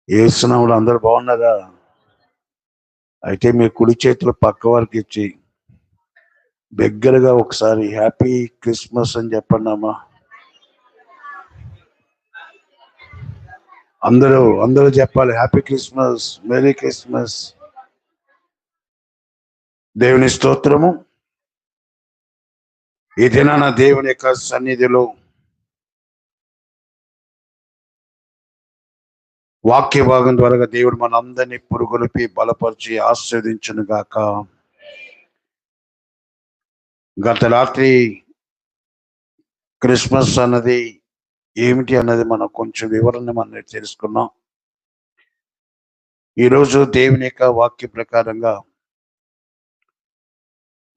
ఏసునామములో అందరూ బాగున్నారా? అయితే మీ కుడి చేతులు పక్క వారికి ఇచ్చి దగ్గరగా ఒకసారి హ్యాపీ క్రిస్మస్ అని చెప్పండి అమ్మా. అందరూ చెప్పాలి హ్యాపీ క్రిస్మస్, మెరీ క్రిస్మస్. దేవుని స్తోత్రము. ఈ దినాన దేవుని యొక్క సన్నిధిలో వాక్య భాగం ద్వారా దేవుడు మన అందరినీ పురుగొలిపి బలపరిచి ఆశీర్వదించును గాక. గత రాత్రి క్రిస్మస్ అన్నది ఏమిటి అన్నది మనం కొంచెం వివరణ మనం తెలుసుకున్నాం. ఈరోజు దేవుని యొక్క వాక్య ప్రకారంగా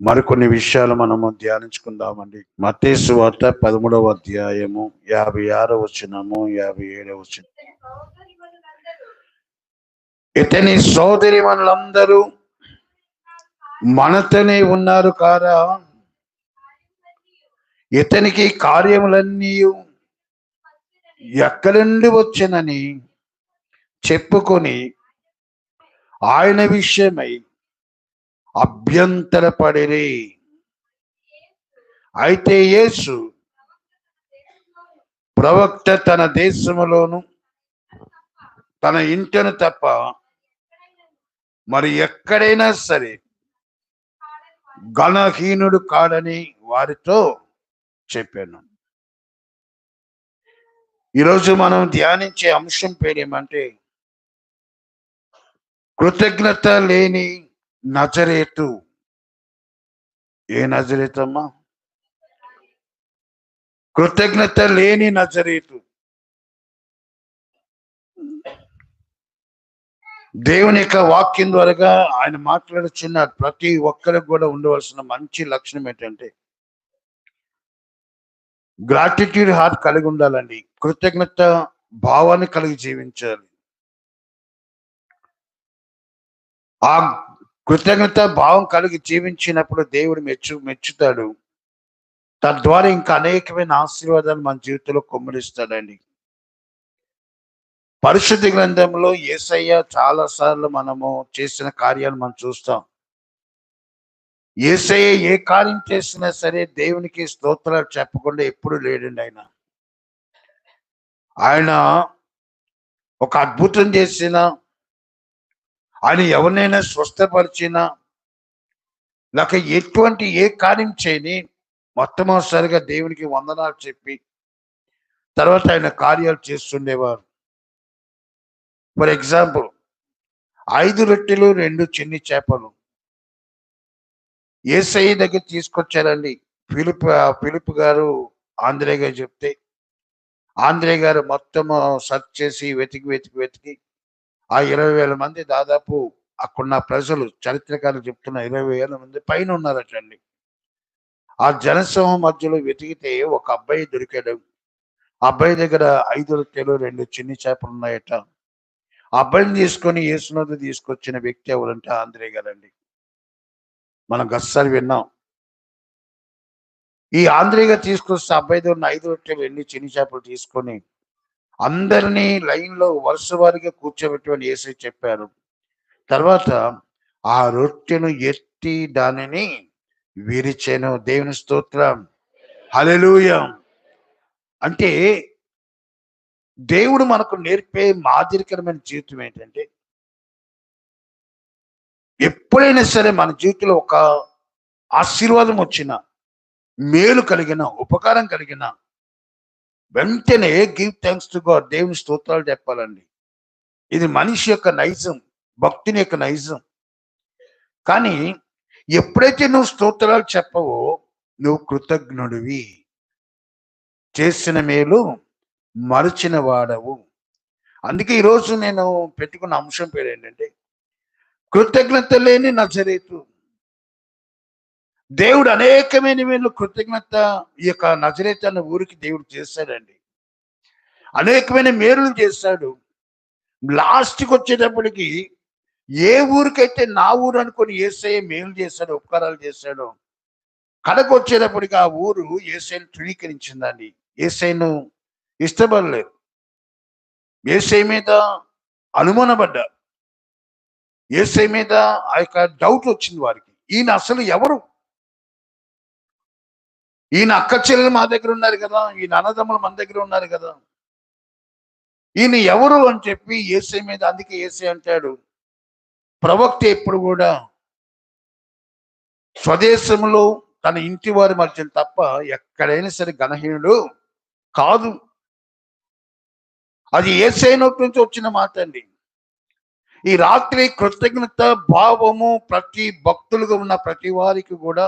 మరికొన్ని విషయాలు మనము ధ్యానించుకుందామండి. మత్తయి సువార్త 13వ అధ్యాయము 56వ వచనము 57వ వచనం. ఇతని సోదరిమణులందరూ మనతోనే ఉన్నారు కారా, ఇతనికి కార్యములన్నీ ఎక్కడి నుండి వచ్చనని చెప్పుకొని ఆయన విషయమై అభ్యంతరపడిరి. అయితే యేసు ప్రవక్త తన దేశములోను తన ఇంటిని తప్ప మరి ఎక్కడైనా సరే గణహీనుడు కాడని వారితో చెప్పాను. ఈరోజు మనం ధ్యానించే అంశం పేరు ఏమంటే కృతజ్ఞత లేని నజరేతు. ఏ నజరేతు అమ్మా? కృతజ్ఞత లేని నజరేతు. దేవుని యొక్క వాక్యం ద్వారా ఆయన మాట్లాడుచున్న ప్రతి ఒక్కరికి కూడా ఉండవలసిన మంచి లక్షణం ఏంటంటే గ్రాటిట్యూడ్ హార్ట్ కలిగి ఉండాలండి. కృతజ్ఞత భావాన్ని కలిగి జీవించాలి. ఆ కృతజ్ఞత భావం కలిగి జీవించినప్పుడు దేవుడు మెచ్చుతాడు. తద్వారా ఇంకా అనేకమైన ఆశీర్వాదాలు మన జీవితంలో కుమ్మరిస్తాడండి. పరిశుద్ధ గ్రంథంలో యేసయ్య చాలా సార్లు మనము చేసిన కార్యాలు మనం చూస్తాం. యేసయ్య ఏ కార్యం చేసినా సరే దేవునికి స్తోత్రాలు చెప్పకుండా ఎప్పుడు లేడండి. ఆయన ఒక అద్భుతం చేసిన, ఆయన ఎవరినైనా స్వస్థపరిచినా లేక ఎటువంటి ఏ కార్యం చేయని మొట్టమొదటిసారిగా దేవునికి వందనాలు చెప్పి తర్వాత ఆయన కార్యాలు చేస్తుండేవారు. ఫర్ ఎగ్జాంపుల్ 5 రొట్టెలు 2 చిన్ని చేపలు యేసయ్య దగ్గర తీసుకొచ్చారండి. ఫిలిప్ గారు ఆంధ్రే గారు చెప్తే ఆంధ్రే గారు మొత్తం సెర్చ్ చేసి వెతికి ఆ 20,000 మంది దాదాపు అక్కడున్న ప్రజలు, చరిత్రకారులు చెప్తున్న 20,000 మంది పైన ఉన్నారటండి. ఆ జనసమూహం మధ్యలో వెతికితే ఒక అబ్బాయి దొరికాడు. అబ్బాయి దగ్గర 5 రొట్టెలు 2 చిన్ని చేపలు ఉన్నాయట. అబ్బాయిని తీసుకొని యేసునొద్ద తీసుకొచ్చిన వ్యక్తి ఎవరంటే ఆంధ్రే గారండి. మనం గస్సారి విన్నాం. ఈ ఆంధ్రే గారు తీసుకొస్తే అబ్బాయి దగ్గర 5 రొట్టెలు 2 చిన్ని చేపలు తీసుకొని అందరినీ లైన్లో వరుస వారిగా కూర్చోబెట్టమని యేసయ్య చెప్పారు. తర్వాత ఆ రొట్టెను ఎత్తి దానిని విరిచెను. దేవుని స్తోత్రం, హల్లెలూయా. అంటే దేవుడు మనకు నేర్పే మాదిరికరమైన జీవితం ఏంటంటే ఎప్పుడైనా సరే మన జీవితంలో ఒక ఆశీర్వాదం వచ్చిన, మేలు కలిగిన, ఉపకారం కలిగిన వెంటనే గివ్ థ్యాంక్స్ టు గాడ్, దేవుని స్తోత్రాలు చెప్పాలండి. ఇది మనిషి యొక్క నైజం, భక్తుని యొక్క నైజం. కానీ ఎప్పుడైతే నువ్వు స్తోత్రాలు చెప్పవో నువ్వు కృతజ్ఞుడివి, చేసిన మేలు మరచిన వాడవు. అందుకే ఈరోజు నేను పెట్టుకున్న అంశం పేరు ఏంటంటే కృతజ్ఞత లేని నజరేతు. దేవుడు అనేకమైన మేలు కృతజ్ఞత ఈ యొక్క నజరేతు అన్న ఊరికి దేవుడు చేశాడండి. అనేకమైన మేలులు చేశాడు. లాస్ట్కి వచ్చేటప్పటికి ఏ ఊరికైతే నా ఊరు అనుకొని యేసయ్య మేలు చేశాడు, ఉపకారాలు చేశాడో, కడకు వచ్చేటప్పటికి ఆ ఊరు యేసయ్యను తృణీకరించిందండి. యేసయ్యను ఇష్టపడలేదు. యేసయ్య మీద అనుమానపడ్డారు. యేసయ్య మీద ఆ యొక్క డౌట్ వచ్చింది వారికి. ఈయన అసలు ఎవరు? ఈయన అక్క చెల్లెలు మా దగ్గర ఉన్నారు కదా, ఈయన అన్నదమ్ములు మన దగ్గర ఉన్నారు కదా, ఈయన ఎవరు అని చెప్పి యేసయ్య మీద. అందుకే యేసయ్య అంటాడు, ప్రవక్త ఎప్పుడు కూడా స్వదేశంలో తన ఇంటి వారి మధ్య తప్ప ఎక్కడైనా సరే ఘనహీనుడు కాదు. అది యేసయ్య నోటి నుంచి వచ్చిన మాట అండి. ఈ రాత్రి కృతజ్ఞత భావము ప్రతి భక్తులుగా ఉన్న ప్రతి వారికి కూడా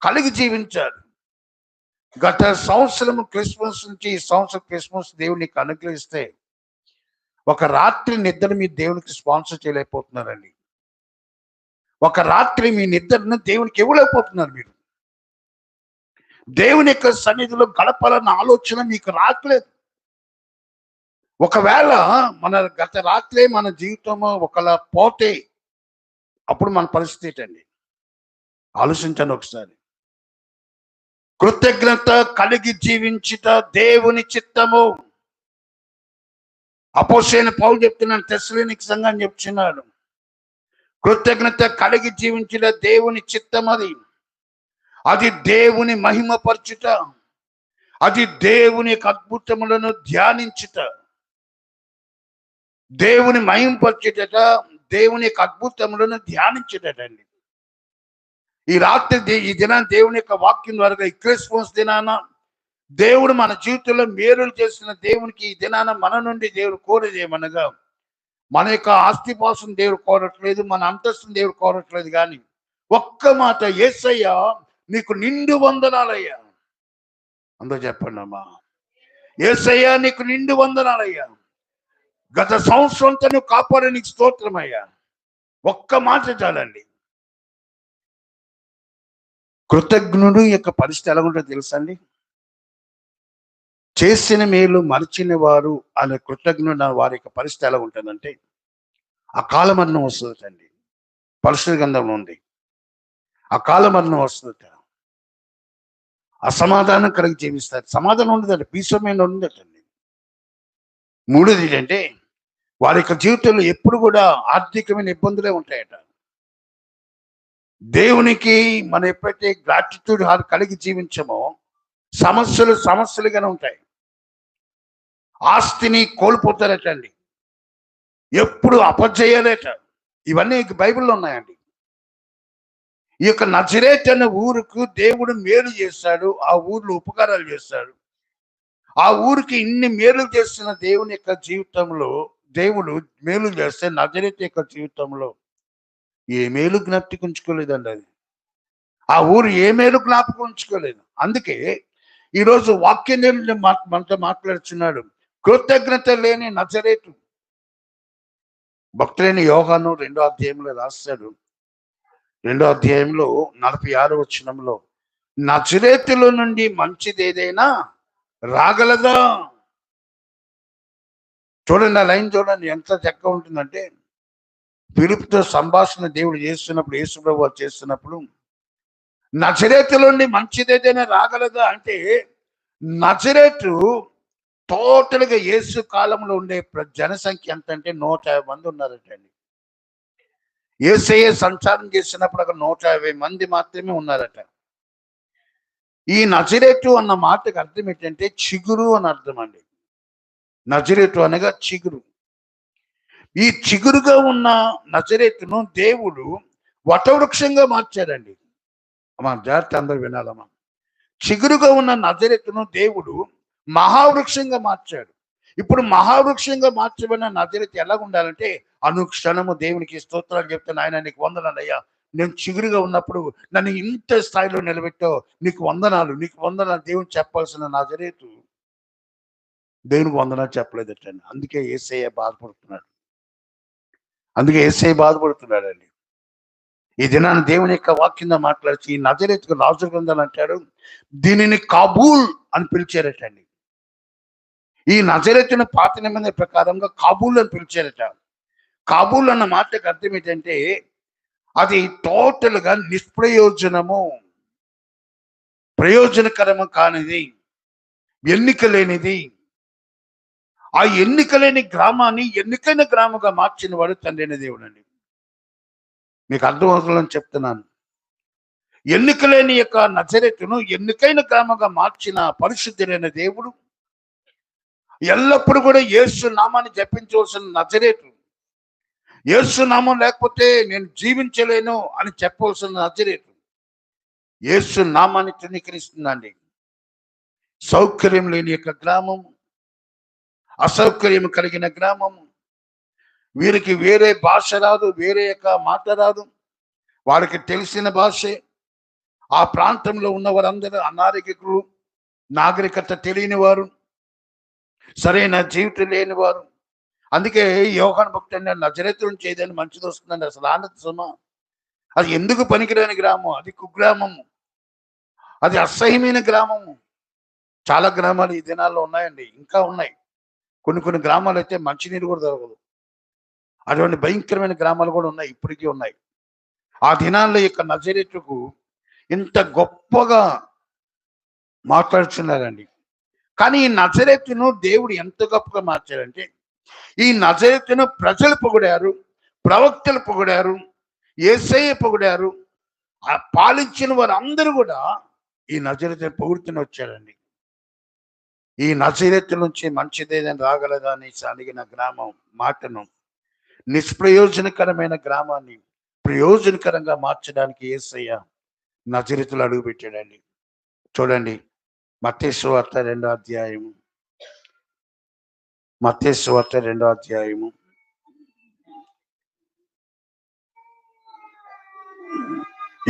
కలిగి జీవించాలి. గత సంవత్సరం క్రిస్మస్ నుంచి ఈ సంవత్సరం క్రిస్మస్ దేవునికి అనుగ్రహిస్తే ఒక రాత్రి నిద్ర మీ దేవునికి స్పాన్సర్ చేయలేకపోతున్నారండి. ఒక రాత్రి మీ నిద్రను దేవునికి ఇవ్వలేకపోతున్నారు. మీరు దేవుని యొక్క సన్నిధిలో గడపాలన్న ఆలోచన మీకు రావట్లేదు. ఒకవేళ మన గత రాత్రే మన జీవితము ఒకలా పోతే అప్పుడు మన పరిస్థితి అండి. ఆలోచించండి ఒకసారి. కృతజ్ఞత కలిగి జీవించుట దేవుని చిత్తము. అపోస్తలుడైన పౌలు చెప్తున్నాడు, తెస్సలోనిక సంఘాన్ని చెప్తున్నాడు, కృతజ్ఞత కలిగి జీవించుట దేవుని చిత్తం. అది దేవుని మహిమపరచుట, అది దేవుని యొక్క అద్భుతములను ధ్యానించుట. దేవుని మహిమపరచుట, దేవుని యొక్క అద్భుతములను ధ్యానించుటండి. ఈ రాత్రి ఈ దినాన్ని దేవుని యొక్క వాక్యం ద్వారా ఈ క్రిస్మస్ దినాన దేవుడు మన జీవితంలో మేలులు చేసిన దేవునికి ఈ దినాన మన నుండి దేవుడు కోరేది ఏమనగా, మన యొక్క ఆస్తిపాసం దేవుడు కోరట్లేదు, మన అంతస్తుని దేవుడు కోరట్లేదు, కానీ ఒక్క మాట, యేసయ్య నీకు నిండు వందనాలయ్యా. అందరూ చెప్పండి అమ్మా, యేసయ్య నీకు నిండు వందనాలయ్యా. గత సంవత్సరంతో నువ్వు కాపాడే నీకు స్తోత్రమయ్యా. ఒక్క మాట చాలండి. కృతజ్ఞుడు యొక్క పరిస్థితి ఎలా ఉంటుందో తెలుసా అండి? చేసిన మేలు మరిచిన వారు అనే కృతజ్ఞుడు వారి యొక్క పరిస్థితి ఎలా ఉంటుందంటే, అకాల మరణం వస్తుందండి. పరిశుద్ధ గ్రంథంలో ఉంది, అకాల మరణం వస్తుందట. అసమాధానం కలిగి జీవిస్తారు. సమాధానం ఉండదండి, పీసమైన ఉండదండి. మూడోది ఏంటంటే, వారి యొక్క జీవితంలో ఎప్పుడు కూడా ఆర్థికమైన ఇబ్బందులే ఉంటాయట. దేవునికి మనం ఎప్పుడైతే గ్రాటిట్యూడ్ కలిగి జీవించమో సమస్యలుగానే ఉంటాయి. ఆస్తిని కోల్పోతారట అండి, ఎప్పుడు అపజయాలేట. ఇవన్నీ బైబిల్లో ఉన్నాయండి. ఈ యొక్క నజరేత్ అనే ఊరుకు దేవుడు మేలు చేశాడు, ఆ ఊర్లో ఉపకారాలు చేశాడు. ఆ ఊరికి ఇన్ని మేలు చేస్తున్న దేవుని యొక్క జీవితంలో దేవుడు మేలు చేస్తే నజరేత్ యొక్క జీవితంలో ఏ మేలు జ్ఞాపకం ఉంచుకోలేదండి. అది ఆ ఊరు ఏ మేలు జ్ఞాపకం ఉంచుకోలేదు. అందుకే ఈరోజు వాక్యం మనతో మాట్లాడుతున్నాడు, కృతజ్ఞత లేని నజరేతు. భక్తులైన యోహాను 2వ అధ్యాయంలో రాస్తాడు, 2వ అధ్యాయంలో 46వ వచనంలో, నజరేతులో నుండి మంచిది ఏదైనా రాగలదా? చూడండి, ఆ లైన్ చూడండి ఎంత చక్కగా ఉంటుందంటే, ఫిలిప్పుతో సంభాషణ దేవుడు చేస్తున్నప్పుడు, యేసుప్రభువు చేస్తున్నప్పుడు, నజరేతులో నుండి మంచిది ఏదైనా రాగలదా అంటే, నజరేతు టోటల్గా యేసు కాలంలో ఉండే జనసంఖ్య ఎంత అంటే 150 మంది ఉన్నారటండి. యేసయ్య సంచారం చేసినప్పుడు అక్కడ 150 మంది మాత్రమే ఉన్నారట. ఈ నజరేతు అన్న మాటకు అర్థం ఏంటంటే చిగురు అని అర్థం అండి. నజరేతు అనగా చిగురు. ఈ చిగురుగా ఉన్న నజరేతును దేవుడు వటవృక్షంగా మార్చాడండి. అమ్మా జాగ్రత్త, అందరూ వినాలమ్మా. చిగురుగా ఉన్న నజరేతును దేవుడు మహావృక్షంగా మార్చాడు. ఇప్పుడు మహావృక్షంగా మార్చబడిన నజరేతు ఎలా ఉండాలంటే, అనుక్షణము దేవునికి స్తోత్రాలు చెప్తాను, ఆయన నీకు వందనాలయ్యా, నేను చిగురుగా ఉన్నప్పుడు నన్ను ఇంత స్థాయిలో నిలబెట్టావు, నీకు వందనాలు, నీకు వందనాలు దేవుని చెప్పాల్సిన నజరేతు దేవునికి వందనాలు చెప్పలేదటండి. అందుకే యేసయ్య బాధపడుతున్నాడు. బాధపడుతున్నాడండి. ఈ దినాన్ని దేవుని యొక్క వాక్యంగా మాట్లాడుతూ ఈ నజరేతుకు రాజు గ్రంథాలు అంటాడు, దీనిని కాబూల్ అని పిలిచారటండి. ఈ నజరేతుని పాత నిబంధన ప్రకారంగా కాబూల్ అని పిలిచారట. కాబూల్ అన్న మాటకు అర్థం ఏంటంటే, అది టోటల్గా నిష్ప్రయోజనము, ప్రయోజనకరము కానిది, ఎన్నిక లేనిది, ఆ ఎన్నికలేని గ్రామాన్ని ఎన్నికైన గ్రామంగా మార్చిన వాడు తండ్రి అయిన దేవుడు అండి. మీకు అర్థమవుతుందని చెప్తున్నాను. ఎన్నికలేని యొక్క నజరేతును ఎన్నికైన గ్రామంగా మార్చిన పరిశుద్ధుడైన దేవుడు, ఎల్లప్పుడూ కూడా యేసు నామాన్ని జపించవలసిన నజరేతు, యేసు నామం లేకపోతే నేను జీవించలేను అని చెప్పవలసిన నజరేతు యేసు నామాన్ని తృణీకరిస్తుందండి. సౌకర్యం లేని యొక్క గ్రామం, అసౌకర్యం కలిగిన గ్రామం, వీరికి వేరే భాష రాదు, వేరే యొక్క మాట రాదు, వారికి తెలిసిన భాషే. ఆ ప్రాంతంలో ఉన్న వారందరూ అనాగరికులు, నాగరికత తెలియని వారు, సరైన జీవితం లేని వారు. అందుకే యోహాను భక్తుడు నజరేతు నుంచి ఏదైనా మంచిది వస్తుందండి. అసలు ఆనంద సుమా, అది ఎందుకు పనికిరాని గ్రామం, అది కుగ్రామము, అది అసహ్యమైన గ్రామము. చాలా గ్రామాలు ఈ దినాల్లో ఉన్నాయండి, ఇంకా ఉన్నాయి. కొన్ని గ్రామాలు అయితే మంచినీరు కూడా దొరకదు. అటువంటి భయంకరమైన గ్రామాలు కూడా ఉన్నాయి, ఇప్పటికీ ఉన్నాయి. ఆ దినాల్లో యొక్క నజరేతుకు ఇంత గొప్పగా మాట్లాడుతున్నారండి. కానీ ఈ నజరేతును దేవుడు ఎంత గొప్పగా మార్చారంటే, ఈ నజరేతును ప్రజలు పొగిడారు, ప్రవక్తలు పొగిడారు, యేసయ్య పొగిడారు. ఆ పాలించిన వారందరూ కూడా ఈ నజరేతును పొగుడుతూనే వచ్చారండి. ఈ నజరేతు నుంచి మంచిదేదని రాగలదా అని అడిగిన గ్రామం మాటను, నిష్ప్రయోజనకరమైన గ్రామాన్ని ప్రయోజనకరంగా మార్చడానికి యేసయ్య నజరేతులో అడుగుపెట్టాడండి. చూడండి, మత్తయి సువార్త 2వ అధ్యాయము, మత్తయి సువార్త 2వ అధ్యాయము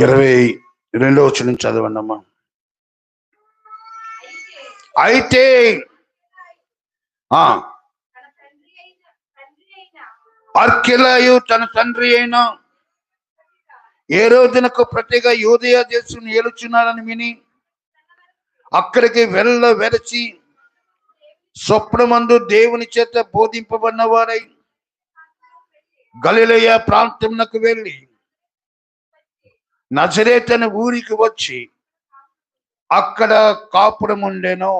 22వ వచనం చదవండి అమ్మా. అయితే అర్కెలాయు తన తండ్రి అయిన హేరోదునకు ప్రతిగా యూదయ దేశం ఏలుచున్నారని విని అక్కడికి వెరచి స్వప్నమందు దేవుని చేత బోధింపబడిన వారై గలిలయ ప్రాంతమునకు వెళ్ళి నజరేతు అనే ఊరికి వచ్చి అక్కడ కాపురం ఉండెను.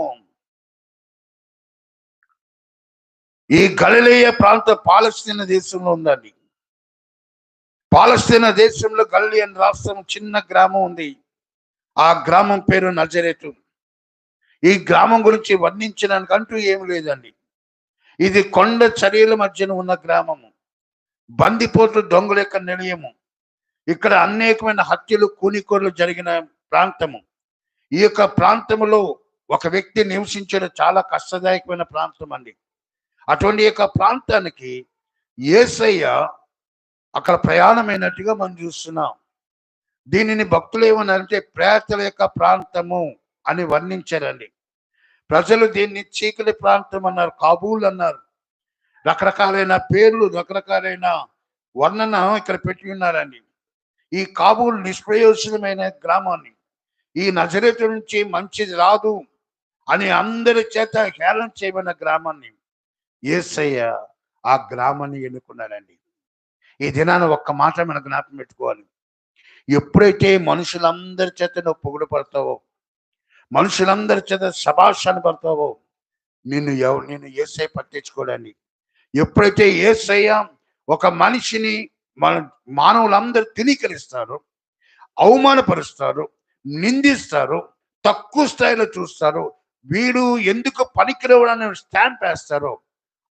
ఈ గలిలయ ప్రాంత పాలస్తీనా దేశంలో ఉందండి. పాలస్తీనా దేశంలో గలిలయ రాష్ట్రం చిన్న గ్రామం ఉంది. ఆ గ్రామం పేరు నజరేతు. ఈ గ్రామం గురించి వర్ణించడానికి అంటూ ఏమి లేదండి. ఇది కొండ చర్యల మధ్యన ఉన్న గ్రామము, బందిపోట్లు దొంగల యొక్క నిలయము. ఇక్కడ అనేకమైన హత్యలు, కూనికోర్లు జరిగిన ప్రాంతము. ఈ యొక్క ప్రాంతంలో ఒక వ్యక్తి నివసించడం చాలా కష్టదాయకమైన ప్రాంతం అండి. అటువంటి యొక్క ప్రాంతానికి యేసయ్య అక్కడ ప్రయాణమైనట్టుగా మనం చూస్తున్నాం. దీనిని భక్తులు ఏమన్నారంటే ప్రేతల యొక్క ప్రాంతము అని వర్ణించారండి. ప్రజలు దీన్ని చీకటి ప్రాంతం అన్నారు, కాబూల్ అన్నారు. రకరకాలైన పేర్లు, రకరకాలైన వర్ణన ఇక్కడ పెట్టి ఉన్నారండి. ఈ కాబూల్ నిష్ప్రయోజనమైన గ్రామాన్ని, ఈ నజరేతు నుంచి మంచిది రాదు అని అందరి చేత హేళన చేయబడిన గ్రామాన్ని యేసయ్య ఆ గ్రామాన్ని ఎన్నుకున్నాడండి. ఈ దినాన ఒక్క మాట మన జ్ఞాపకం పెట్టుకోవాలి. ఎప్పుడైతే మనుషులందరి చేత నువ్వు పొగుడుపడతావో, మనుషులందరి చేత శభాషాన్ని పడతావో, నిన్ను యేసయ్య పట్టించుకోడండి. ఎప్పుడైతే యేసయ్య ఒక మనిషిని మానవులందరూ తినీకరిస్తారు, అవమానపరుస్తారు, నిందిస్తారు, తక్కువ స్థాయిలో చూస్తారు, వీడు ఎందుకు పనికిరవడని స్టాంప్ వేస్తారో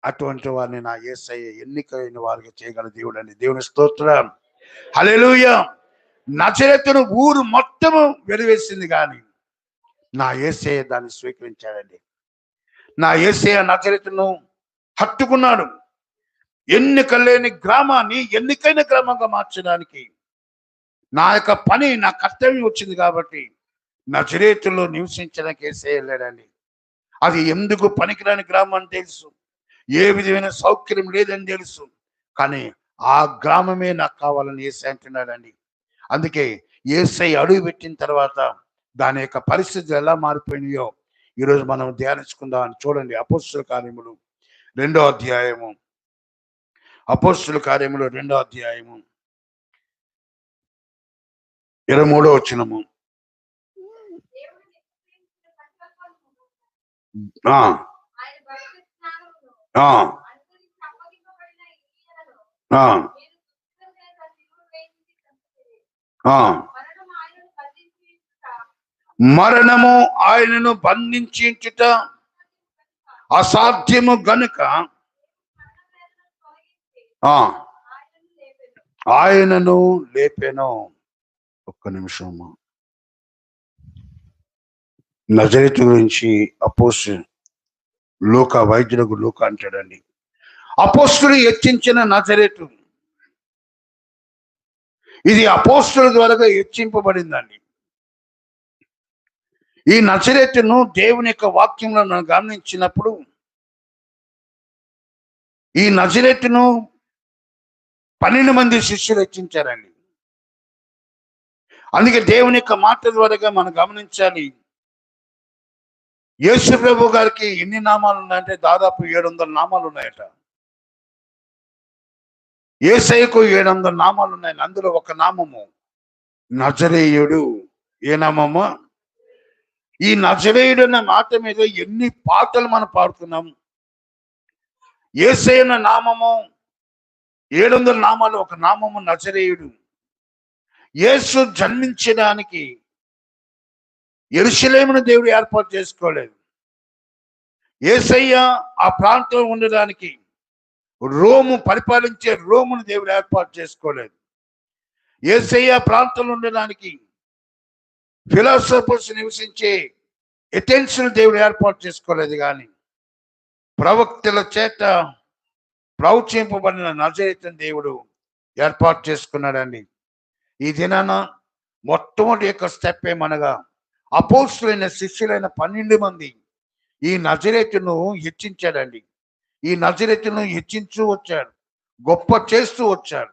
అటువంటి వారిని నా యేసయ్య ఎన్నికైన వారికి చేయగల దేవుడు అండి. దేవుని స్తోత్రం, హల్లెలూయా. నజరేతును ఊరు మొత్తము వెలివేసింది, కానీ నా యేసయ్య దాన్ని స్వీకరించాడండి. నా యేసయ్య నజరేతును హత్తుకున్నాడు. ఎన్నిక లేని గ్రామాన్ని ఎన్నికైన గ్రామంగా మార్చడానికి నా యొక్క పని, నా కర్తవ్యం వచ్చింది కాబట్టి నజరేతులో నివసించడానికి యేసయ్య వెళ్ళాడండి. అది ఎందుకు పనికిరాని గ్రామం అని తెలుసు, ఏ విధమైన సౌకర్యం లేదని తెలుసు, కానీ ఆ గ్రామమే నాకు కావాలని యేసయ్య అంటున్నాడండి. అందుకే యేసయ్య అడుగు పెట్టిన తర్వాత దాని యొక్క పరిస్థితులు ఎలా మారిపోయినాయో ఈరోజు మనం ధ్యానించుకుందాం అని. చూడండి, అపోస్తుల కార్యములు 2వ అధ్యాయము, అపోస్తుల కార్యములు 2వ అధ్యాయము 23వ వచనము. ఆ, ఆ, ఆ. మరణము ఆయనను బంధించుట అసాధ్యము గనుక ఆ, ఆయనను లేపెను. ఒక్క నిమిషము. నజరేతు గురించి అపోస్తలుడు లూకా, వైద్యులకు లూకా అంటాడండి, అపోస్తలుడు హెచ్చించిన నజరేతు, ఇది అపోస్తలుల ద్వారా హెచ్చింపబడిందండి. ఈ నజరేతును దేవుని యొక్క వాక్యంలో మనం గమనించినప్పుడు, ఈ నజరేతును 12 మంది శిష్యులు హెచ్చించారండి. అందుకే దేవుని యొక్క మాట ద్వారా మనం గమనించాలి, యేసు ప్రభు గారికి ఎన్ని నామాలు ఉన్నాయంటే దాదాపు 700 నామాలు ఉన్నాయట. యేసయ్యకు 700 నామాలు ఉన్నాయి. అందులో ఒక నామము నజరేయుడు. ఏ నామము? ఈ నజరేయుడు అన్న మాట మీద ఎన్ని పాటలు మనం పాడుతున్నాం. యేసయ్య అన్న నామము 700 నామాలు, ఒక నామము నజరేయుడు. యేసు జన్మించడానికి యెరూషలేమును దేవుడు ఏర్పాటు చేసుకోలేదు. యేసయ్య ఆ ప్రాంతంలో ఉండడానికి రోము పరిపాలించే రోమును దేవుడు ఏర్పాటు చేసుకోలేదు. యేసయ్య ప్రాంతంలో ఉండడానికి ఫిలాసఫర్స్ నివసించే ఎథెన్స్ దేవుడు ఏర్పాటు చేసుకోలేదు. కానీ ప్రవక్తల చేత ప్రవచింపబడిన నజరేతును దేవుడు ఏర్పాటు చేసుకున్నాడండి. ఈ దినాన మొట్టమొదటి యొక్క స్టెప్ ఏమనగా, అపోస్తలులైన శిష్యులైన 12 మంది ఈ నజరేతును హెచ్చించాడండి. ఈ నజరేతును హెచ్చించు వచ్చాడు, గొప్ప చేస్తూ వచ్చాడు.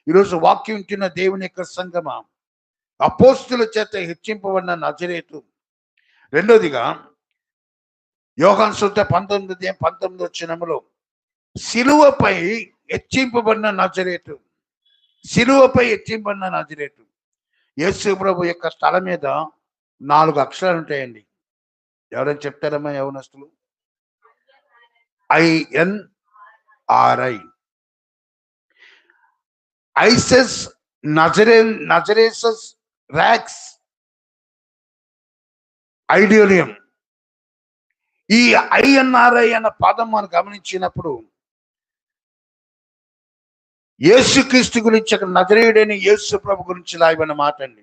ఈరోజు వాక్యం వింటున్న దేవుని యొక్క సంగమా, అపోస్తలుల చేత హెచ్చింపబడిన నజరేతు. రెండోదిగా యోహాను సువార్త 19:19 సిలువపై హెచ్చింపబడిన నజరేతు. సిలువపై హెచ్చింపబడిన నజరేతు. యేసు ప్రభు యొక్క స్థలం మీద 4 అక్షరాలు ఉంటాయండి. ఎవరైనా చెప్తారమ్మా యవనస్తులు? INRI. ఐసెస్ నజరేసస్ రాక్స్ ఐడియోలియం. ఈ INRI అన్న పదం మనం గమనించినప్పుడు యేసుక్రీస్తు గురించి, అక్కడ నజరేయుడైన యేసు ప్రభు గురించి రాయబడిన మాట అండి.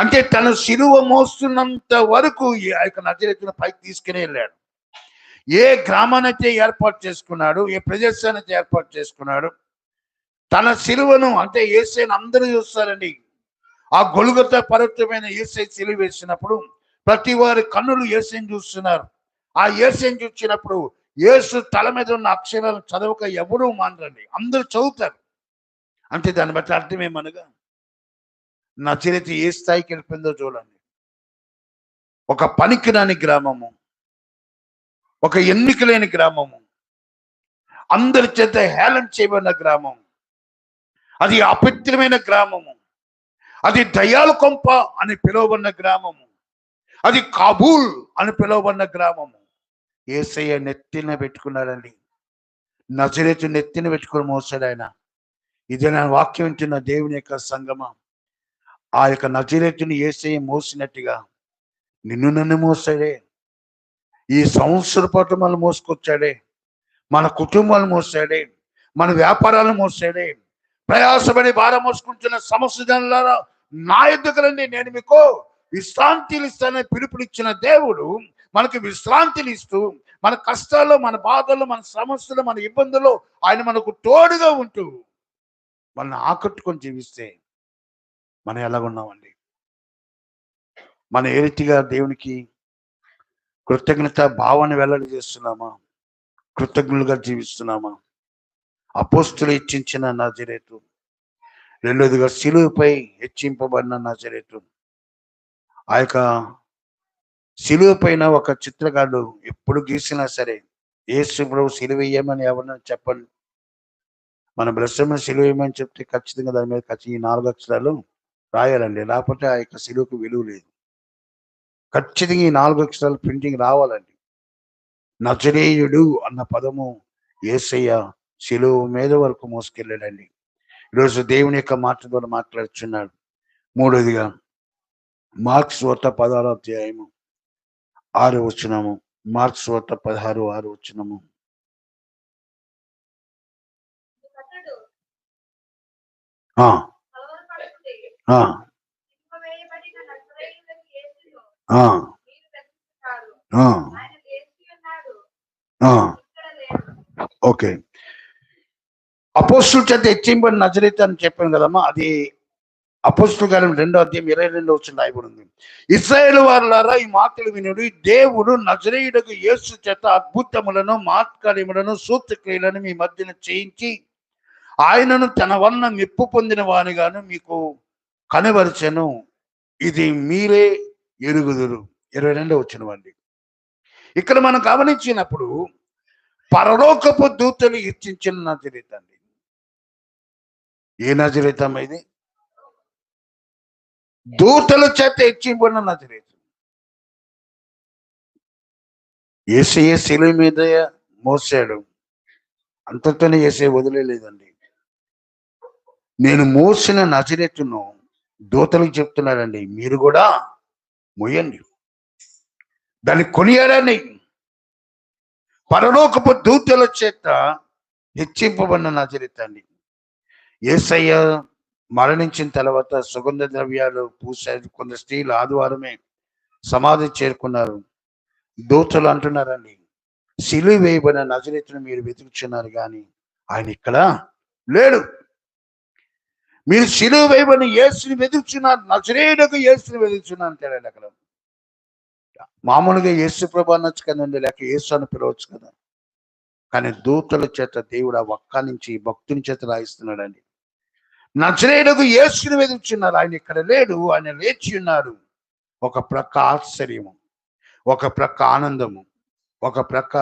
అంటే తన సిలువ మోస్తున్నంత వరకు ఆ యొక్క నజరేతును పైకి తీసుకుని వెళ్ళాడు. ఏ గ్రామానైతే ఏర్పాటు చేసుకున్నాడు, ఏ ప్రదేశాన్ని ఏర్పాటు చేసుకున్నాడు, తన సిలువను, అంటే యేసయ్యను అందరూ చూస్తారండి. ఆ గొల్గొతా పర్వతమైన యేసయ్య సిలువ వేసినప్పుడు ప్రతి వారి కన్నులు యేసయ్యను చూస్తున్నారు. ఆ యేసయ్యను చూసినప్పుడు యేసు తల మీద ఉన్న అక్షరాలను చదవక ఎవరూ మానరండి, అందరూ చదువుతారు. అంటే దాన్ని బట్టి అర్థం ఏమనగా, నజరేతు ఏ స్థాయికి వెళ్ళిపోయిందో చూడండి. ఒక పనికిరాని గ్రామము, ఒక ఎన్నిక లేని గ్రామము, అందరి చేత హేళన చేయబడిన గ్రామం, అది అపవిత్రమైన గ్రామము, అది దయాల కొంప అని పిలువబడిన గ్రామము, అది కాబూల్ అని పిలువబడిన గ్రామము. యేసయ్య నెత్తిన పెట్టుకున్నాడండి. నజరేతు నెత్తిన పెట్టుకుని మోసాడు ఆయన. ఇది నా వాక్యం వింటున్న దేవుని యొక్క సంగమం, ఆ యొక్క నజరేతుని యేసయ్య మోసినట్టుగా నిన్ను నన్ను మోసాడే. ఈ సంవత్సర పాటు మనం మోసుకొచ్చాడే, మన కుటుంబాలు మోసాడే, మన వ్యాపారాలను మోసాడే. ప్రయాసపడి భారం మోసుకుంటున్న సమస్య జనులారా, నా ఎద్దుకు రండి, నేను మీకు విశ్రాంతిని ఇస్తానని పిలుపునిచ్చిన దేవుడు మనకు విశ్రాంతిని ఇస్తూ, మన కష్టాల్లో, మన బాధల్లో, మన సమస్యలు, మన ఇబ్బందుల్లో ఆయన మనకు తోడుగా ఉంటూ మనల్ని ఆకట్టుకొని జీవిస్తే మనం ఎలాగున్నామండి? మనం ఏ రీతిగా దేవునికి కృతజ్ఞత భావాన్ని వెల్లడి చేస్తున్నామా? కృతజ్ఞులుగా జీవిస్తున్నామా? అపోస్తలులు హెచ్చించిన నజరేతు. రెండోదిగా సిలువపై హెచ్చింపబడిన నజరేతు. ఆ యొక్క సిలువ పైన ఒక చిత్రకారుడు ఎప్పుడు గీసినా సరే, యేసు ప్రభు సిలువ వేయమని ఎవరన్నా చెప్పండి, మన బ్రశ్రమ సిలువ వేయమని చెప్తే ఖచ్చితంగా దాని మీద ఈ 4 అక్షరాలు రాయాలండి. లేకపోతే ఆ యొక్క సిలువకు విలువ లేదు. ఖచ్చితంగా ఈ 4 అక్షరాలు ప్రింటింగ్ రావాలండి. నజరేయుడు అన్న పదము యేసయ్య శిలువ మీద వరకు మోసుకెళ్ళాడండి. ఈరోజు దేవుని యొక్క మాట ద్వారా మాట్లాడుచున్నాడు. మూడోదిగా మార్క్స్ వార్త 16వ అధ్యాయము 6వ వచనము. మార్క్స్ వార్త 16:6 వచనము. ఓకే, అపోస్తుల చేత హెచ్చింపబడిన నజరేతు అని చెప్పాను కదమ్మా. అది అపోస్తుల కార్యం 2వ అధ్యాయం 22వ వచనం రాయబడి ఉంది. ఇశ్రాయేలు వారులారా, ఈ మాటలు వినుడి. దేవుడు నజరేయుడకు యేసు చేత అద్భుతములను, మహత్కార్యములను, సూత్రక్రియలను మీ మధ్యన చేయించి ఆయనను తన వలన మెప్పు పొందిన వానిగాను మీకు కనబరిచెను. ఇది మీరే ఎరుగుదురు. 22వ వచనం అండి. ఇక్కడ మనం గమనించినప్పుడు పరలోకపు దూతలు హెచ్చించిన నజరేతు అండి. ఏ నజరేతం ఇది? దూతల చేత హెచ్చింపబడిన నజరేతు. యేసయ్య శిలువ మీద మోసాడు, అంతతోనే యేసయ్య వదిలేలేదండి. నేను మోసిన నజరేతును దూతలకు చెప్తున్నాడండి, మీరు కూడా మోయండి. దాన్ని కొనియాడని పరలోకపు దూతల చేత హెచ్చింపబడిన నజరేతు అండి. యేసయ్య మరణించిన తర్వాత సుగంధ ద్రవ్యాలు పూసారు. కొందరు స్త్రీలు ఆదివారమే సమాధి చేరుకున్నారు. దూతలు అంటున్నారండి, సిలువ వేయబడిన నజరేతును మీరు వెతుకుచున్నారు కానీ ఆయన ఇక్కడ లేడు. మీరు సిలువ వేయబడిన యేసుని వెతుకుచున్నారు, నజరేయుడకు యేసుని వెతుకుచున్నారు అంటారండి. అక్కడ మామూలుగా యేసు ప్రభు అనొచ్చు కదండి, లేక యేసు అని పిలవచ్చు కదా. కానీ దూతల చేత దేవుడు ఆ ఒక్క నుంచి భక్తుని చేత రాయిస్తున్నాడండి. నజరేయుడకు యేసుని వెతుకుచున్నారు, ఆయన ఇక్కడ లేడు, ఆయన లేచి ఉన్నారు. ఒక ప్రక్క ఆశ్చర్యము, ఒక ప్రక్క ఆనందము, ఒక ప్రక్క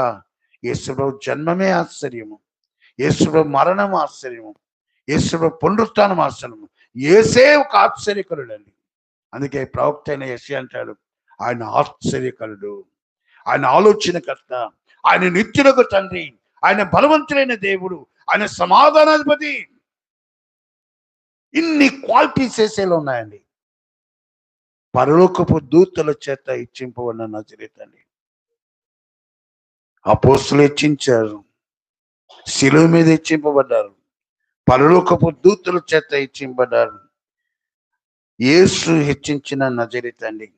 యేసుప్రభు జన్మమే ఆశ్చర్యము, యేసుప్రభు మరణం ఆశ్చర్యము, యేసుప్రభు పునరుత్థానం ఆశ్చర్యము. యేసే ఒక ఆశ్చర్యకరుడండి. అందుకే ప్రవక్త అయిన యేసయ్య అంటాడు, ఆయన ఆశ్చర్యకరుడు, ఆయన ఆలోచనకర్త, ఆయన నిత్యులకు తండ్రి, ఆయన బలవంతులైన దేవుడు, ఆయన సమాధానాధిపతి. ఇన్ని క్వాలిటీస్ యేసయ్యలో ఉన్నాయండి. పరలోకపు దూతల చేత హెచ్చింపబడిన నజరేతు అండి. అపోస్తులు హెచ్చించారు, శిలువ మీద హెచ్చింపబడ్డారు, పరలోకపు దూతల చేత హెచ్చింపబడ్డారు. యేసు హెచ్చించిన నజరేతు అండి.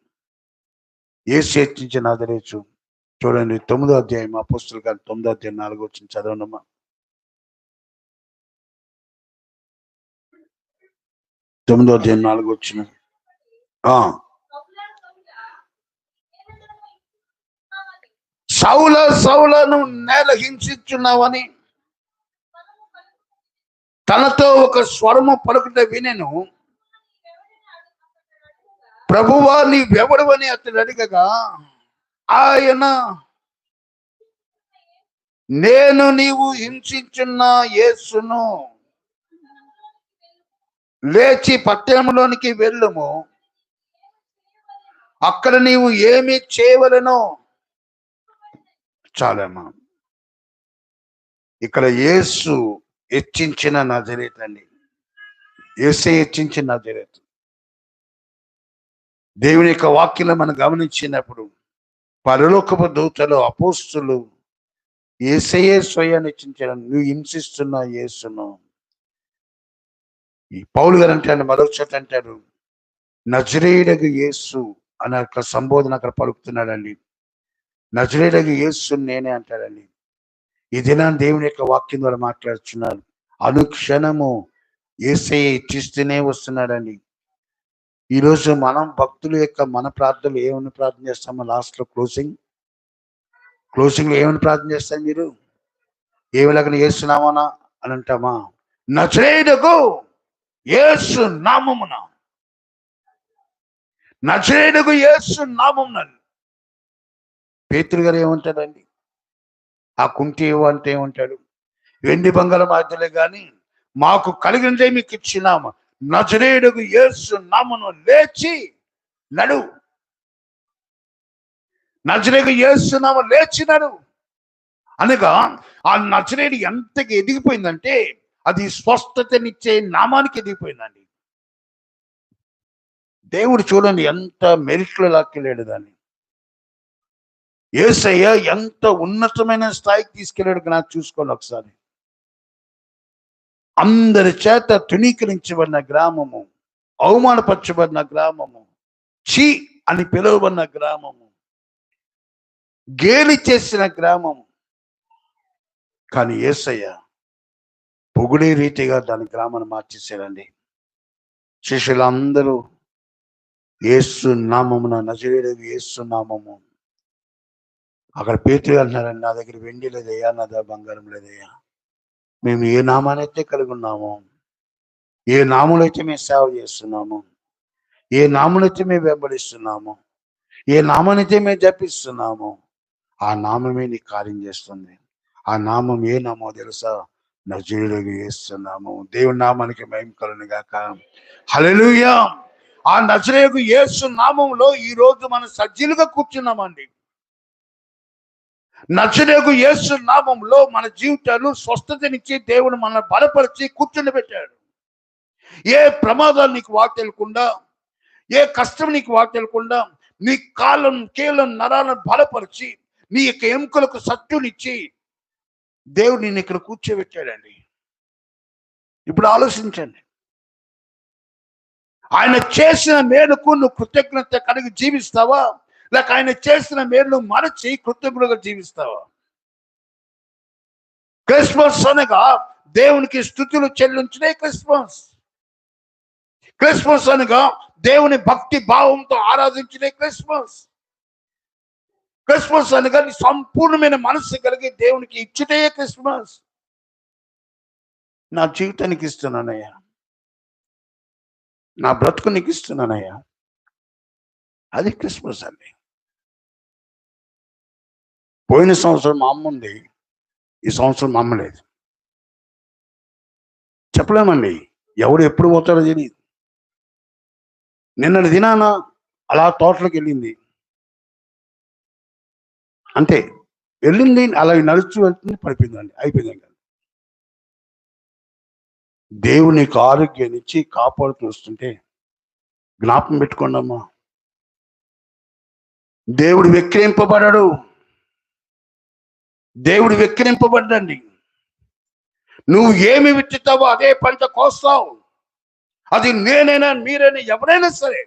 యేసు హెచ్చించిన నజరేతు చూడండి. 9వ అధ్యాయం, అపోస్తుల కార్యం 9వ అధ్యాయం 4వ వచనం చదవండమ్మా. 9వ అధ్యాయం 4వ వచనం. సౌలను నేల హింసించున్నావని తనతో ఒక స్వరము పలుకుట వినెను. ప్రభువా నీవెవడవని అతడు అడిగగా ఆయన, నేను నీవు హింసించున్న యేసును, లేచి పట్టణంలోనికి వెళ్ళుము, అక్కడ నీవు ఏమి చేయవలెనో. చాలమ్మా. ఇక్కడ యేసు హెచ్చించిన నజరేతు అండి. యేసే హెచ్చించిన నజరేతు. దేవుని యొక్క వాక్యంలో మనం గమనించినప్పుడు పరలోకపు దూతలు, అపోస్తులు యేసయ్యే స్వయాన్ని హెచ్చించడం, నువ్వు హింసిస్తున్న యేసును. ఈ పౌలు గారు అంటాడు, మరొక చోట అంటాడు, నజరేయుడగు యేసు అనే సంబోధన అక్కడ పలుకుతున్నాడండి. నజరేయుడగు యేసు నేనే అంటాడండి. ఈ దినాన్ని దేవుని యొక్క వాక్యం ద్వారా మాట్లాడుతున్నారు. అనుక్షణము యేసయ్య హెచ్చిస్తూనే వస్తున్నాడండి. ఈరోజు మనం భక్తుల యొక్క మన ప్రార్థనలు ఏమని ప్రార్థన చేస్తామో, లాస్ట్లో క్లోజింగ్లో ఏమని ప్రార్థన చేస్తాం? మీరు ఏమిలాగ యేసునామమున అని అంటామా? నజరేయుడగు యేసు నామమున, నజరేయుడగు యేసు నామమున. పేతురు గారు ఏమంటాడండి? ఆ కుంటి అంటే ఏమంటాడు? వెండి బంగారం ఆజ్ఞలే కానీ మాకు కలిగినదే మీకు ఇచ్చినాము, నజరేయుడగు యేసు నామమున లేచి నడు. నజరేయుడగు యేసు నామమున లేచి నడు. అనగా ఆ నజరేయుడు ఎంతగా ఎదిగిపోయిందంటే అది స్వస్థతనిచ్చే నామానికి ఎదిగిపోయిందండి. దేవుడు చూడండి ఎంత మెరిట్లో లాక్కెళ్ళాడు దాన్ని. యేసయ్య ఎంత ఉన్నతమైన స్థాయికి తీసుకెళ్ళాడు నాకు చూసుకోండి ఒకసారి. అందరి చేత తుణీకరించబడిన గ్రామము, అవమానపరచబడిన గ్రామము, ఛీ అని పిలువబడిన గ్రామము, గేలి చేసిన గ్రామము. కానీ యేసయ్య పొగిడే రీతిగా దాని గ్రామాన్ని మార్చేశాడండి. శిష్యులందరూ యేసు నామమున, నజరేయుడగు యేసు నామము. అక్కడ పేతురు అంటున్నారండి, నా దగ్గర వెండి లేదయ్యా, నా దగ్గర బంగారం లేదయ్యా. మేము ఏ నామానైతే కలిగి ఉన్నామో, ఏ నామంలో అయితే మేము సేవ చేస్తున్నాము, ఏ నామనైతే మేము వెంబడిస్తున్నాము, ఏ నామానైతే మేము జపిస్తున్నాము, ఆ నామమే నీ కార్యం చేస్తుంది. ఆ నామం ఏ నామో తెలుసా? నజరేయుడగు యేసు నామము. దేవుని నామానికి మహిమ కలుగును గాక. హల్లెలూయా. ఆ నజరేయుడగు యేసు నామంలో ఈ రోజు మనం సజ్జీలుగా కూర్చున్నామండి. నజరేయుడగు యేసు నామంలో మన జీవితాలు స్వస్థతనిచ్చి దేవుడు మనల్ని బలపరిచి కూర్చుని పెట్టాడు. ఏ ప్రమాదాలు నీకు వాటెళ్ళకుండా, ఏ కష్టం నీకు వాటెళ్ళకుండా, నీ కాళ్ళను కీళ్ళను నరాలను బలపరిచి, నీ యొక్క ఎముకలకు సత్తునిచ్చి దేవుడు నిన్ను ఇక్కడ కూర్చోబెట్టాడండి. ఇప్పుడు ఆలోచించండి, ఆయన చేసిన మేలుకు నువ్వు కృతజ్ఞత కలిగి జీవిస్తావా, లేక ఆయన చేసిన మేలు మరచి కృతజ్ఞతగా జీవిస్తావా? క్రిస్మస్ అనగా దేవునికి స్తుతులు చెల్లించడే క్రిస్మస్. క్రిస్మస్ అనగా దేవుని భక్తి భావంతో ఆరాధించడే క్రిస్మస్. క్రిస్మస్ అనగా సంపూర్ణమైన మనస్సు కలిగి దేవునికి ఇచ్చుటే క్రిస్మస్. నా జీవితానికి ఇస్తున్నానయ్యా, నా బ్రతుకు నీకు ఇస్తున్నానయ్యా, అది క్రిస్మస్ అండి. పోయిన సంవత్సరం మా అమ్మ ఉంది, ఈ సంవత్సరం మా అమ్మ లేదు. చెప్పలేమండి, ఎవడు ఎప్పుడు పోతాడో తెలియదు. నిన్నటి దినాన అలా తోటలోకి వెళ్ళింది, అంతే వెళ్ళింది, అలా నడుచు వెళ్తుంది, పడిపోయిందండి, అయిపోయిందండి. దేవునికి ఆరోగ్యాన్ని ఇచ్చి కాపాడుతూ వస్తుంటే జ్ఞాపకం పెట్టుకోండి అమ్మా, దేవుడు వెక్కిరింపబడ్డాడు. దేవుడు వెక్కిరింపబడ్డండి. నువ్వు ఏమి విత్తుతావో అదే పంట కోస్తావు. అది నేనైనా మీరైనా ఎవరైనా సరే.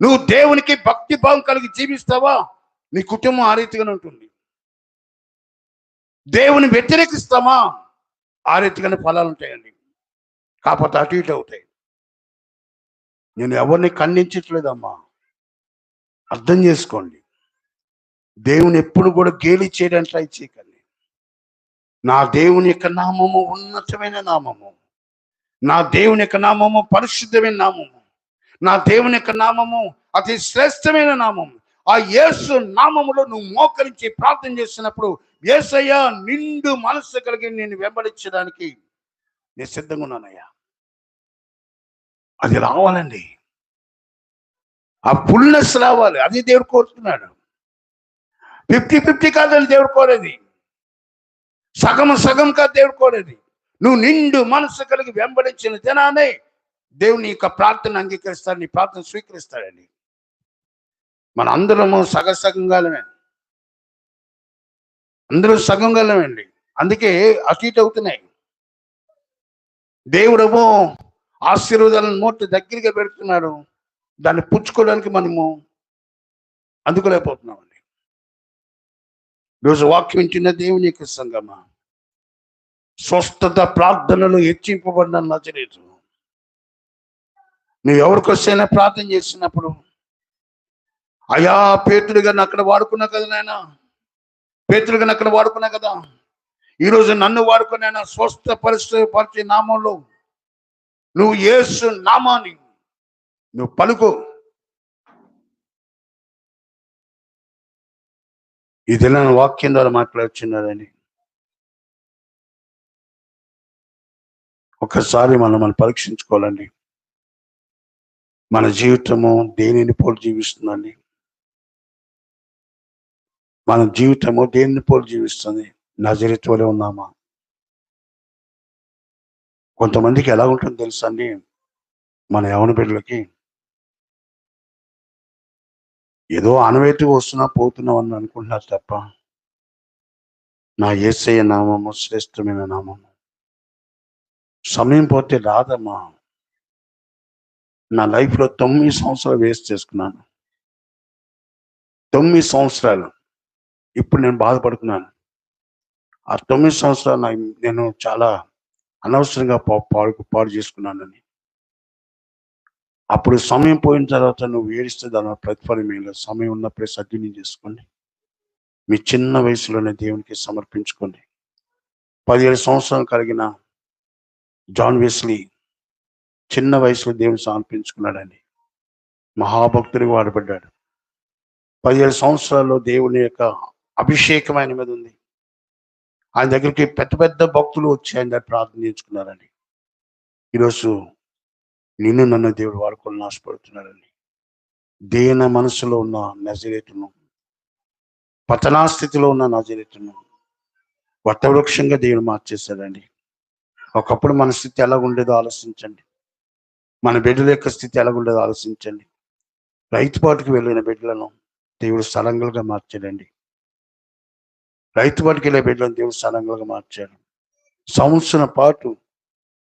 నువ్వు దేవునికి భక్తి భావం కలిగి జీవిస్తావా, నీ కుటుంబం ఆ రీతిగానే ఉంటుంది. దేవుని వ్యతిరేకిస్తామా, ఆ రీతిగానే ఫలాలు ఉంటాయండి. కాకపోతే అటు ఇటు అవుతాయి. నేను ఎవరిని ఖండించట్లేదమ్మా, అర్థం చేసుకోండి. దేవుని ఎప్పుడు కూడా గేలి చేయడానికి ట్రై చేయకండి. నా దేవుని యొక్క నామము ఉన్నతమైన నామము, నా దేవుని యొక్క నామము పరిశుద్ధమైన నామము, నా దేవుని యొక్క నామము అతి శ్రేష్టమైన నామము. ఆ యేసు నామములో నువ్వు మోకరించి ప్రార్థన చేసినప్పుడు, యేసయ్యా నిండు మనస్సు కలిగి నేను వెంబడించడానికి నేను సిద్ధంగా ఉన్నానయ్యా, అది రావాలండి. ఆ ఫుల్నెస్ రావాలి, అది దేవుడు కోరుతున్నాడు. 50-50 కాదని దేవుడు కోరేది, సగం సగం కాదు దేవుడు కోరేది. నువ్వు నిండు మనసు కలిగి వెంబడించిన దినానే దేవుని యొక్క ప్రార్థన అంగీకరిస్తాడు, నీ ప్రార్థన స్వీకరిస్తాడండి. మన అందరము సగంగాలమే, అందరూ సగంగాలమేండి. అందుకే అటు ఇటు అవుతున్నాయి. దేవుడేమో ఆశీర్వాదాలను నోటి దగ్గరగా పెడుతున్నాడు, దాన్ని పుచ్చుకోవడానికి మనము అందుకోలేకపోతున్నామండి. రోజు వాక్యం వింటున్న దేవుని యొక్క సంగమా, స్వస్థత ప్రార్థనలు హెచ్చింపబడిన నజరేతు. నువ్వు ఎవరికొస్తేనే ప్రార్థన చేసినప్పుడు, అయ్యా పేతురు గారిని అక్కడ వాడుకున్నా కదా నాయన, పేతురు గారిని అక్కడ వాడుకున్నా కదా, ఈరోజు నన్ను వాడుకున్నాయన స్వస్థపరిచే నామంలో నువ్వు యేసు నామాన్ని నువ్వు పలుకు. ఇది నేను వాక్యం ద్వారా మాట్లాడుచున్నాడని ఒకసారి మనం పరీక్షించుకోవాలండి. మన జీవితము దేనిని పోలి జీవిస్తుందండి? మన జీవితము దేన్ని పోలి జీవిస్తుంది? నజరేతు వలె ఉన్నామా? కొంతమందికి ఎలా ఉంటుందో తెలుసా అండి, మన యవన బిడ్డలకి ఏదో ఆనవాయితీగా వస్తున్నా పోతున్నాం అని అనుకుంటున్నారు తప్ప, నా యేసయ్య నామము శ్రేష్టమైన నామము. సమయం పోతే రాదమ్మా. నా లైఫ్లో 9 సంవత్సరాలు వేస్ట్ చేసుకున్నాను. 9 సంవత్సరాలు. ఇప్పుడు నేను బాధపడుతున్నాను. ఆ 9 సంవత్సరాలు నేను చాలా అనవసరంగా పాడు చేసుకున్నానని. అప్పుడు సమయం పోయిన తర్వాత నువ్వు ఏడిస్తే దాని ప్రతిఫలం ఏం లేదు. సమయం ఉన్నప్పుడే సద్వినియోగం చేసుకోండి. మీ చిన్న వయసులోనే దేవునికి సమర్పించుకోండి. 17 సంవత్సరాలు కలిగిన జాన్ వెస్లీ చిన్న వయసులో దేవుని సమర్పించుకున్నాడండి. మహాభక్తుడిగా వాడబడ్డాడు. 17 సంవత్సరాల్లో దేవుని యొక్క అభిషేకం ఆయన మీద ఉంది. ఆయన దగ్గరికి పెద్ద పెద్ద భక్తులు వచ్చి ఆయన దగ్గర ప్రార్థన చేయించుకున్నారండి. ఈరోజు నిన్ను నన్ను దేవుడు వాడుకొని ఆశపడుతున్నాడండి. దీన మనసులో ఉన్న నజరేతును, పతనా స్థితిలో ఉన్న నజరేతును వటవృక్షంగా దేవుడు మార్చేశాడండి. ఒకప్పుడు మన స్థితి ఎలా ఉండేదో ఆలోచించండి. మన బిడ్డల యొక్క స్థితి ఎలా ఉండేదో ఆలోచించండి. రైతుపాటుకు వెళ్ళిన బిడ్డలను దేవుడు సలంగలుగా మార్చాడండి. రైతుపాటుకు వెళ్ళే బిడ్డలను దేవుడు సలంగలుగా మార్చాడు. సంవత్సరం పాటు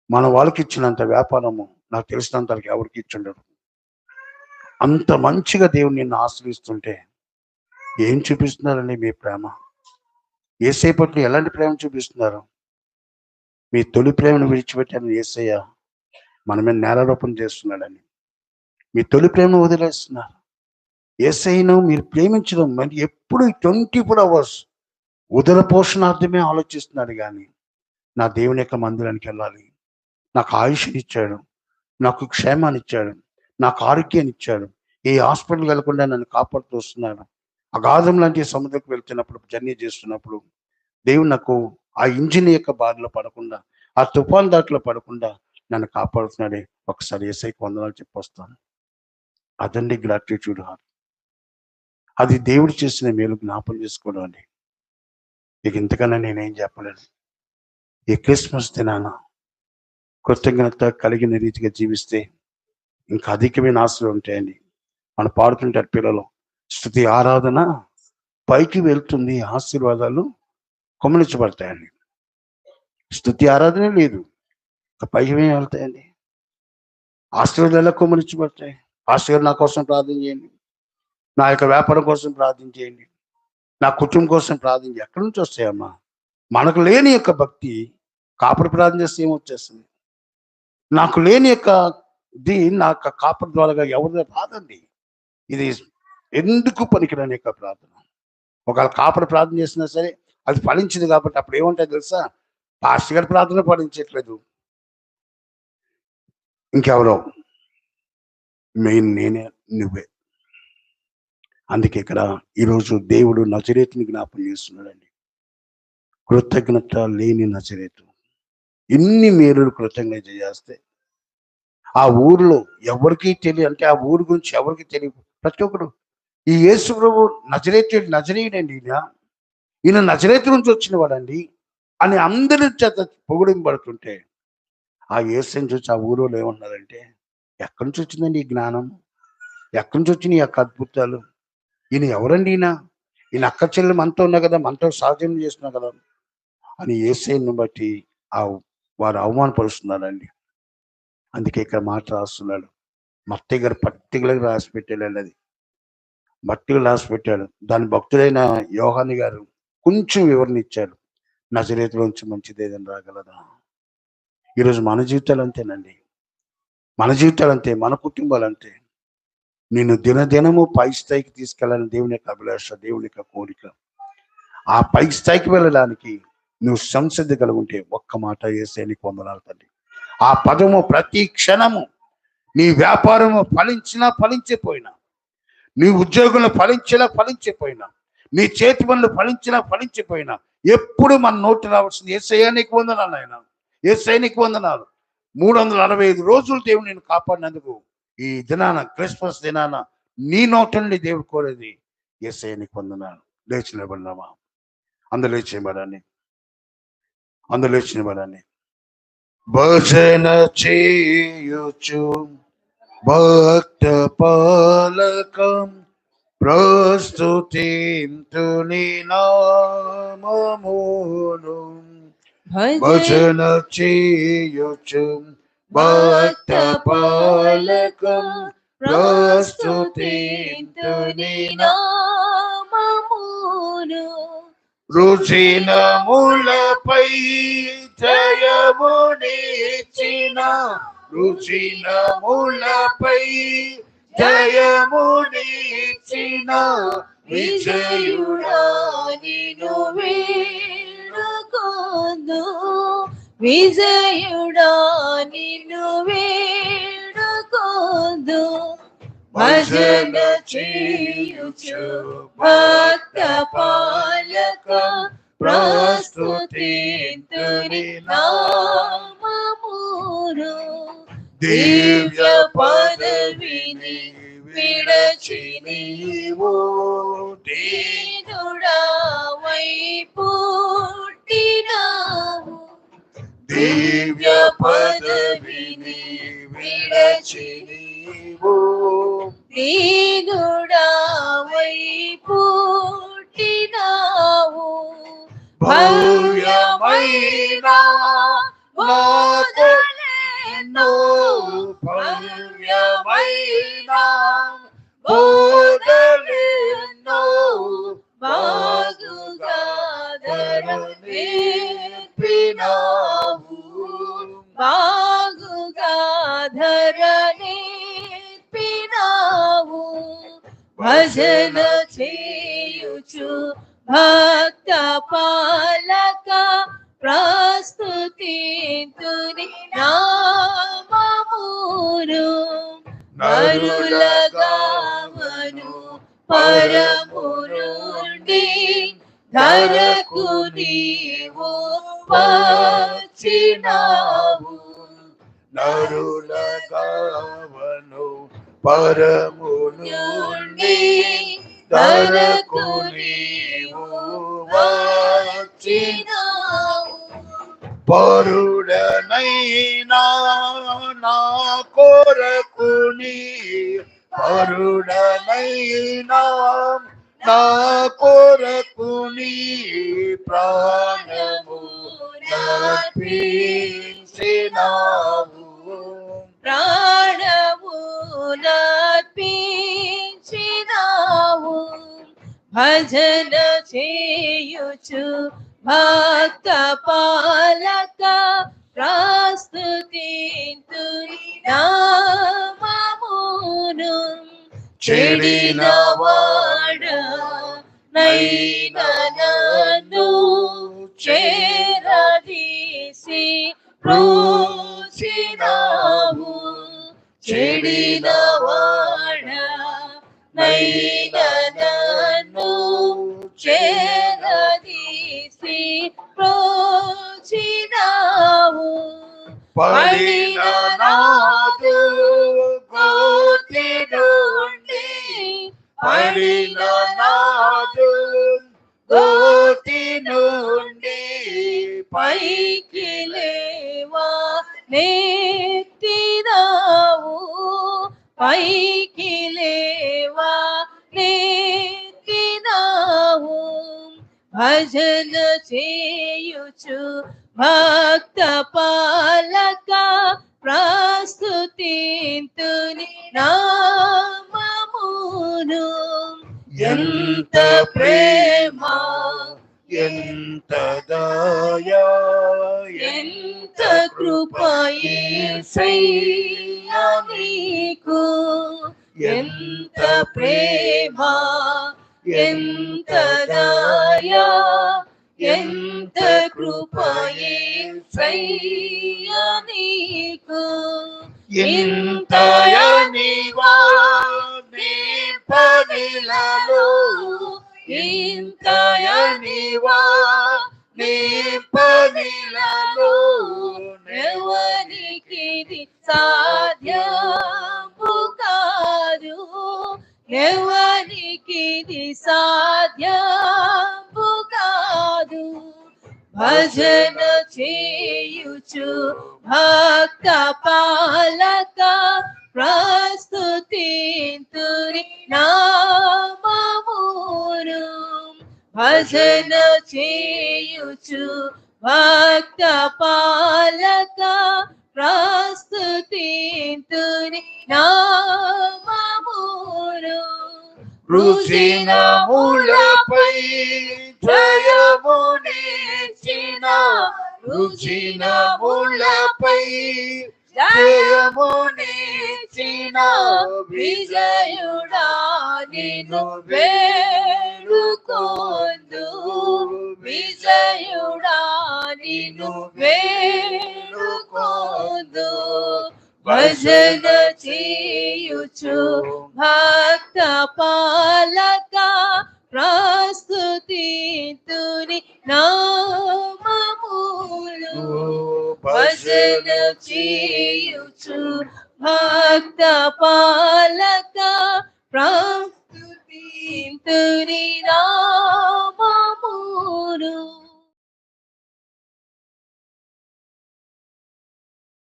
మన వాళ్ళకి ఇచ్చినంత వ్యాపారము నాకు తెలిసినంత ఎవరికి ఇచ్చుండడు. అంత మంచిగా దేవుడు నిన్ను ఆశ్రయిస్తుంటే ఏం చూపిస్తున్నారండి మీ ప్రేమ? యేసయ్య పట్ల ఎలాంటి ప్రేమ చూపిస్తున్నారు? మీ తొలి ప్రేమను విడిచిపెట్టాను యేసయ్య మన మీద నేరారోపణ చేస్తున్నాడని మీ తొలి ప్రేమను వదిలేస్తున్నారు. యేసయ్యను మీరు ప్రేమించడం మరి ఎప్పుడు 24 hours ఉదర పోషణార్థమే ఆలోచిస్తున్నాడు. కానీ నా దేవుని యొక్క మందిరానికి వెళ్ళాలి, నాకు ఆయుష్నిచ్చాడు, నాకు క్షేమాన్ని ఇచ్చాడు, నాకు ఆరోగ్యాన్ని ఇచ్చాడు, ఏ హాస్పిటల్కి వెళ్లకుండా నన్ను కాపాడుతూ వస్తున్నాడు. అగాధం లాంటి సముద్రంకి వెళ్తున్నప్పుడు, జర్నీ చేస్తున్నప్పుడు దేవుడు నాకు ఆ ఇంజిన్ యొక్క బారిలో పడకుండా, ఆ తుఫాన్ దాటిలో పడకుండా నన్ను కాపాడుతున్నాడే. ఒకసారి యేసయ్యకి వందనాలు చెప్పొస్తాను. అదండి గ్రాటిట్యూడ్ హార్ట్. అది దేవుడు చేసిన మేలు జ్ఞాపం చేసుకోవడం అండి. ఇక ఇంతకన్నా నేనేం చెప్పలేను. ఈ క్రిస్మస్ దినాన కృతజ్ఞత కలిగిన రీతిగా జీవిస్తే ఇంకా అధికమైన ఆశలు ఉంటాయండి. మనం పాడుతుంటారు పిల్లలు, స్తుతి ఆరాధన పైకి వెళ్తుంది, ఆశీర్వాదాలు కొమ్మలించబడతాయండి. స్తుతి ఆరాధనే లేదు, పైకి ఏమి వెళ్తాయండి? ఆశీర్వాదాలు ఎలా కొమ్మలించబడతాయి? ఆశీర్వాదం నా కోసం ప్రార్థన చేయండి, నా యొక్క వ్యాపారం కోసం ప్రార్థన చేయండి, నా కుటుంబం కోసం ప్రార్థన చేయండి. ఎక్కడి నుంచి వస్తాయమ్మా? మనకు లేని యొక్క భక్తి కాపురు ప్రార్థన చేస్తే ఏమొచ్చేస్తుంది? నాకు లేని యొక్క నా కాపురు ద్వారా ఎవరి రాదండి. ఇది ఎందుకు పనికిరాని యొక్క ప్రార్థన. ఒకవేళ కాపురు ప్రార్థన చేసినా సరే అది ఫలించింది కాబట్టి అప్పుడు ఏమంటాయి తెలుసా? పాస్టర్ గారి ప్రార్థన ఫలించట్లేదు, ఇంకెవరో, మెయిన్ నేనే, నువ్వే. అందుకే ఇక్కడ ఈరోజు దేవుడు నజరేతుని జ్ఞాపం చేస్తున్నాడండి. కృతజ్ఞత లేని నజరేతు ఇన్ని మేలులు కృతజ్ఞత చేస్తే ఆ ఊరిలో ఎవరికి తెలియదు, అంటే ఆ ఊరి గురించి ఎవరికి తెలియదు. ప్రతి ఒక్కరు ఈ యేసు ప్రభు నజరేయుడండి, ఈయన నజరేతు నుంచి వచ్చిన వాడండి అని అందరి చేత పొగిడింపబడుతుంటే ఆ యేసుని చూసి ఆ ఊరిలో ఏమన్నారంటే, ఎక్కడి నుంచి వచ్చిందండి ఈ జ్ఞానం? ఎక్కడి నుంచి వచ్చిన ఈ యొక్క అద్భుతాలు? ఈయన ఎవరండి? ఈయన అక్క చెల్లెలు మనతో ఉన్నా కదా, మనతో సహజం చేస్తున్నా కదా అని యేసుని బట్టి వారు అవమానపరుస్తున్నారండి. అందుకే ఇక్కడ మాట రాస్తున్నాడు. మత్తయి గారు పర్టికులర్గా రాసి పెట్టాడు. అది మట్టిగా రాసి పెట్టాడు. దాని భక్తుడైన యోహాని గారు కొంచెం వివరణ ఇచ్చాడు. నజరేతులోంచి మంచిది ఏదైనా రాగలదా? ఈరోజు మన జీవితాలు అంతేనండి. మన జీవితాలు అంతే, మన కుటుంబాలు అంతే. నేను దినదినము పై స్థాయికి తీసుకెళ్ళాలని దేవుని యొక్క అభిలాష, దేవుని యొక్క కోరిక. ఆ పై స్థాయికి వెళ్ళడానికి నువ్వు సంసిద్ధి కలిగి ఉంటే ఒక్క మాట యేసయ్య నీకు వందనాలు తండ్రి. ఆ పదము ప్రతి క్షణము నీ వ్యాపారము ఫలించినా ఫలించిపోయినా, నీ ఉద్యోగంలో ఫలించిపోయినా, నీ చేతి పనులు ఫలించిపోయినా ఎప్పుడు మన నోటి రావాల్సింది యేసయ్య నీకు వందనాలు. ఆయన యేసయ్య నీకు వందనాలు. 365 రోజులు దేవుడు నేను కాపాడినందుకు ఈ దినాన, క్రిస్మస్ దినాన నీ నోట నుండి దేవుడు కోరేది యేసయ్య నీకు వందనాలు. లేచి నిలబడినామా? అందరూ లేచి నిలబడండి. భజన చేయుచు భక్త పాలకం ప్రస్తుతింతుని నామమును. భజన చేయుచు భక్త పాలకం ప్రస్తుతింతుని నామమును. రుచినములపై జయమునిచ్చిన రుచినములపై జయమునిచ్చిన విజయుడా నిన్ను వేడుకొందు. విజయుడా నిన్ను వేడుకొందు. భజన చేయుచు భక్త పాలక ప్రస్తుతింతుని నామమును. దివ్య పదవిని విడచి నీవు దీనుడవై పుట్టినావు. దివ్య పదవిని విడచి నీవు దీనుడవై పుట్టినావు. భవ్యమైన బోధలెన్నో భవ్యమైన బోధలెన్నో బాగుగా నేర్పినావు. బాగుగా ధరనేర్పినావు. భజన చేయుచు భక్త పాలక ప్రస్తుతింతుని నామమును. నరులగావను పరము నుండి ధరకు నీవు వచ్చినావు. నరులగావను పరము నుండి ధరకు నీవు వచ్చినావు. పరుడనైనా నా కొరకుని పరుడనైనా నా కొరకుని ప్రాణము నర్పించినావు. ప్రాణము నర్పించినావు. భజన చేయుచు భక్త పాలక ప్రస్తుతింతుని నామమును. చెడిన వాడ నైనా నన్ను చేరదీసి బ్రోచినావు. చెడిన వాడ నైనా నన్ను చేరదీసి బ్రోచినావు. పడిన నాదు గోతి నుండి పడిన నాదు గోతి నుండి పైకి లేవా నెత్తినావు. పైకి లేవా నెత్తినావు. భజన చేయుచు భక్త పాలక ప్రస్తుతింతుని నామమును. ఎంత ప్రేమ ఎంత దయా ఎంత కృప యేసయ్యా నీకు. ఎంత ప్రేమ ఎంత దయా ఎంత కృప యేసయ్యా నీకు. ఇంతయనివా నీ పనిలలో ఇంతయనివా నీ పనిలలో ఎవరికిది సాధ్యము కాదు. ఎవరికిది సాధ్యము చేయుచు భక్త పాలక ప్రస్తుతింతురి నామమును భజన చేయుచు భక్త పాలక ప్రస్తుతింతురి నామమును రుచినములపై జయమునిచ్చిన రుచినములపై జయమునిచ్చిన విజయుడా నిన్ను వేడుకొందు విజయుడా నిన్ను వేడుకొందు భజన చేయుచు భక్త పాలక ప్రస్తుతింతుని నామములు భజన చేయుచు భక్త పాలక